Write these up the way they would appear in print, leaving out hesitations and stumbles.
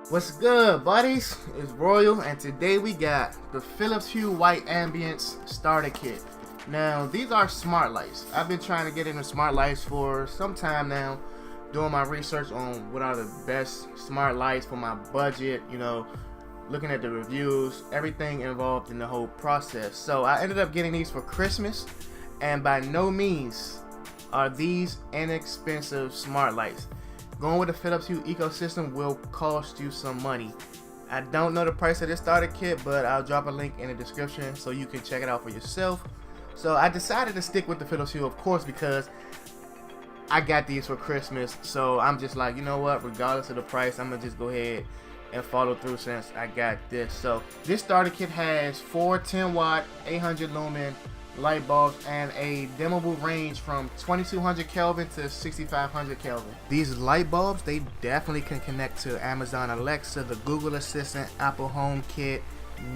What's good, buddies? It's Royal, and today we got the Philips Hue White Ambience Starter Kit. Now, these are smart lights. I've been trying to get into smart lights for some time now, doing my research on what are the best smart lights for my budget, you know, looking at the reviews, everything involved in the whole process. So I ended up getting these for Christmas, and by no means are these inexpensive smart lights. Going with the Philips Hue ecosystem will cost you some money. I don't know the price of this starter kit, but I'll drop a link in the description so you can check it out for yourself. So I decided to stick with the Philips Hue, of course, because I got these for Christmas. So I'm just like, you know what, regardless of the price, I'm gonna just go ahead and follow through since I got this. So this starter kit has 4 10-watt 800 lumen light bulbs and a dimmable range from 2200 Kelvin to 6500 Kelvin. These light bulbs, they definitely can connect to Amazon Alexa, the Google Assistant, Apple HomeKit,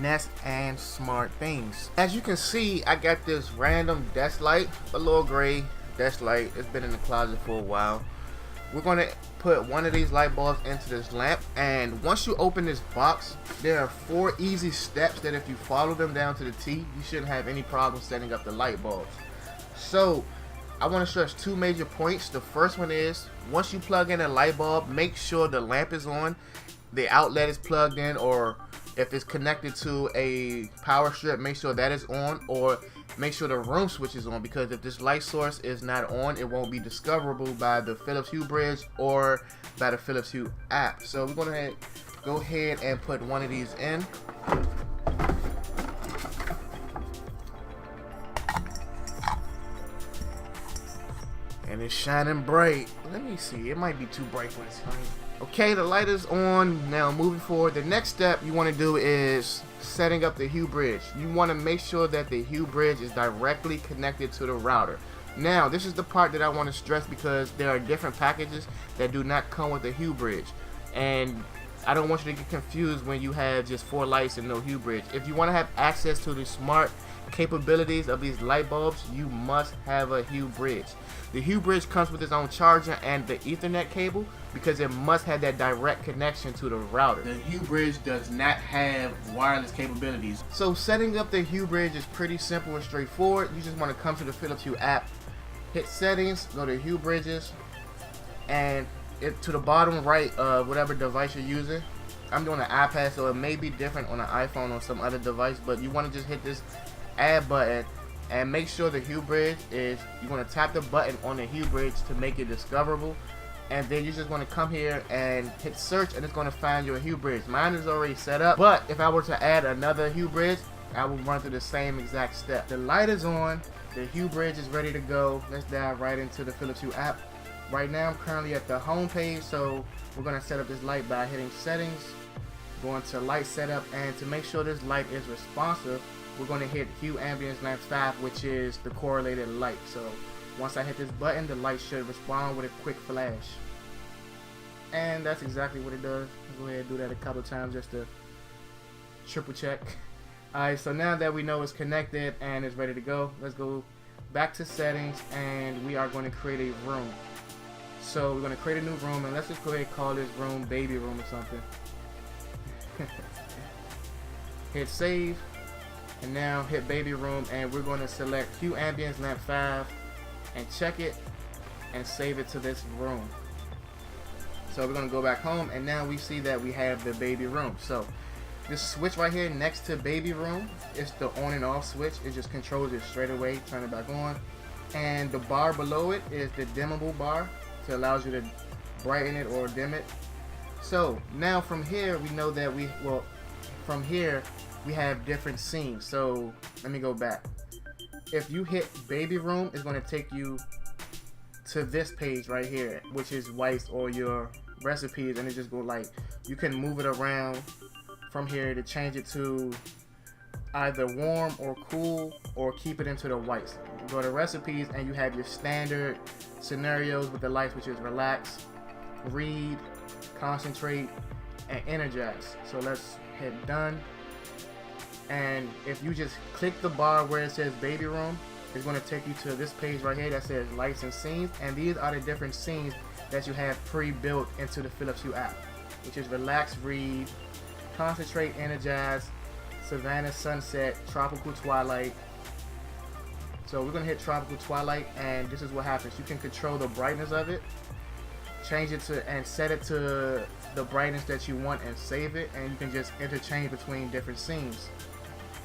Nest, and SmartThings. As you can see, I got this random desk light, a little gray desk light. It's been in the closet for a while. We're going to put one of these light bulbs into this lamp, and once you open this box, there are 4 easy steps that if you follow them down to the T, you shouldn't have any problem setting up the light bulbs. So I want to stress 2 major points. The first one is, once you plug in a light bulb, make sure the lamp is on, the outlet is plugged in, or if it's connected to a power strip, make sure that is on, or make sure the room switch is on, because if this light source is not on, it won't be discoverable by the Philips Hue Bridge or by the Philips Hue app. So we're going to go ahead and put one of these in. And it's shining bright. Let me see, it might be too bright for the screen. Okay, the light is on. Now moving forward, the next step you want to do is setting up the Hue Bridge. You want to make sure that the Hue Bridge is directly connected to the router. Now this is the part that I want to stress, because there are different packages that do not come with the Hue Bridge, and I don't want you to get confused when you have just 4 lights and no Hue Bridge. If you want to have access to the smart capabilities of these light bulbs, you must have a Hue Bridge. The Hue Bridge comes with its own charger and the Ethernet cable, because it must have that direct connection to the router. The Hue Bridge does not have wireless capabilities. So setting up the Hue Bridge is pretty simple and straightforward. You just want to come to the Philips Hue app, hit settings, go to Hue Bridges, and to the bottom right of whatever device you're using. I'm doing an iPad, so it may be different on an iPhone or some other device, but you want to just hit this add button and make sure the Hue Bridge is, you want to tap the button on the Hue Bridge to make it discoverable, and then you just want to come here and hit search, and it's going to find your Hue Bridge. Mine is already set up, but if I were to add another Hue Bridge, I will run through the same exact step. The light is on, the Hue Bridge is ready to go. Let's dive right into the Philips Hue app. Right now I'm currently at the home page, so we're going to set up this light by hitting settings, going to light setup, and to make sure this light is responsive, we're going to hit Hue Ambiance Lamp 5, which is the correlated light. So once I hit this button, the light should respond with a quick flash. And that's exactly what it does. I'll go ahead and do that a couple times just to triple check. Alright, so now that we know it's connected and it's ready to go, let's go back to settings, and we are going to create a room. So we're going to create a new room, and let's just go ahead and call this room baby room or something. Hit save, and now hit baby room, and we're going to select Hue Ambiance Lamp 5 and check it and save it to this room. So we're going to go back home, and now we see that we have the baby room. So this switch right here next to baby room is the on and off switch. It just controls it straight away, turn it back on. And the bar below it is the dimmable bar, so it allows you to brighten it or dim it. So now from here we know that from here we have different scenes. So let me go back. If you hit baby room, it's going to take you to this page right here, which is wipes or your recipes, and it just go like, you can move it around from here to change it to either warm or cool, or keep it into the whites. Go to recipes, and you have your standard scenarios with the lights, which is relax, read, concentrate, and energize. So let's hit done. And if you just click the bar where it says baby room, it's going to take you to this page right here that says lights and scenes, and these are the different scenes that you have pre-built into the Philips Hue app. which is relax, breathe, concentrate, energize, Savannah, sunset, tropical twilight. So we're gonna hit tropical twilight, and this is what happens. You can control the brightness of it, change it to and set it to the brightness that you want, and save it, and you can just interchange between different scenes.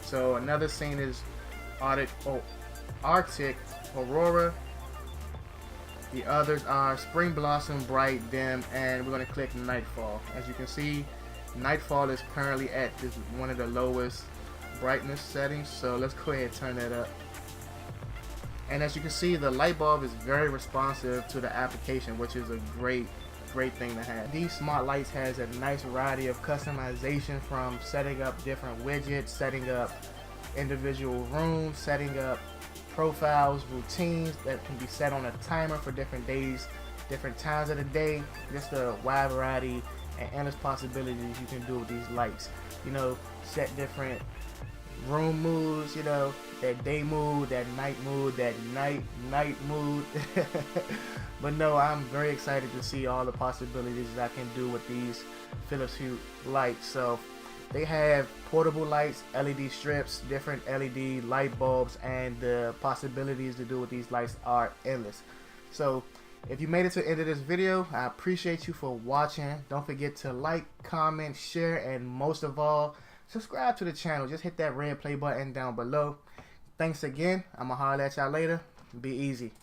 So another scene is Arctic Aurora. The others are Spring Blossom, Bright, Dim, and we're going to click Nightfall. As you can see, Nightfall is currently at one of the lowest brightness settings, so let's go ahead and turn that up. And as you can see, the light bulb is very responsive to the application, which is a great thing to have. These smart lights has a nice variety of customization, from setting up different widgets, setting up individual rooms, setting up profiles, routines that can be set on a timer for different days, different times of the day. Just a wide variety and endless possibilities you can do with these lights. You know, set different room moods, you know, that day mood, that night mood, that night mood. But no, I'm very excited to see all the possibilities that I can do with these Philips Hue lights. So they have portable lights, LED strips, different LED light bulbs, and the possibilities to do with these lights are endless. So if you made it to the end of this video, I appreciate you for watching. Don't forget to like, comment, share, and most of all, subscribe to the channel. Just hit that red play button down below. Thanks again. I'm gonna holler at y'all later. Be easy.